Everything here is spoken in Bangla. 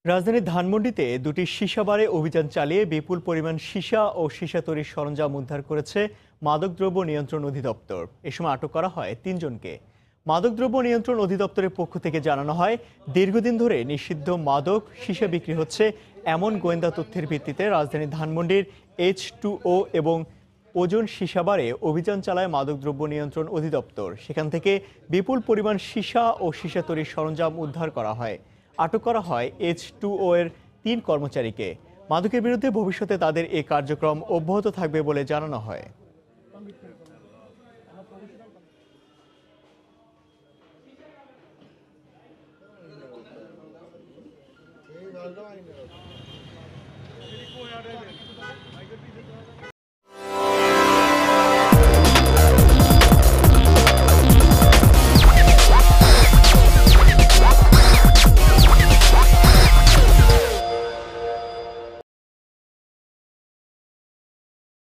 রাজধানীর ধানমন্ডিতে দুটি সীসা বারে অভিযান চালিয়ে বিপুল পরিমাণ সীসা ও সীসা তৈরির সরঞ্জাম উদ্ধার করেছে মাদকদ্রব্য নিয়ন্ত্রণ অধিদপ্তর। এ সময় আটক করা হয় তিনজনকে। মাদকদ্রব্য নিয়ন্ত্রণ অধিদপ্তরের পক্ষ থেকে জানানো হয়, দীর্ঘদিন ধরে নিষিদ্ধ মাদক সীসা বিক্রি হচ্ছে এমন গোয়েন্দা তথ্যের ভিত্তিতে রাজধানীর ধানমন্ডির H2O এবং ওজন সীসাবারে অভিযান চালায় মাদকদ্রব্য নিয়ন্ত্রণ অধিদপ্তর। সেখান থেকে বিপুল পরিমাণ সীসা ও সীসা তৈরির সরঞ্জাম উদ্ধার করা হয়। আটক করা হয় H2O এর ৩ কর্মচারীকে। মাদকের বিরুদ্ধে ভবিষ্যতে তাদের এই কার্যক্রম অব্যাহত থাকবে বলে জানানো হয়।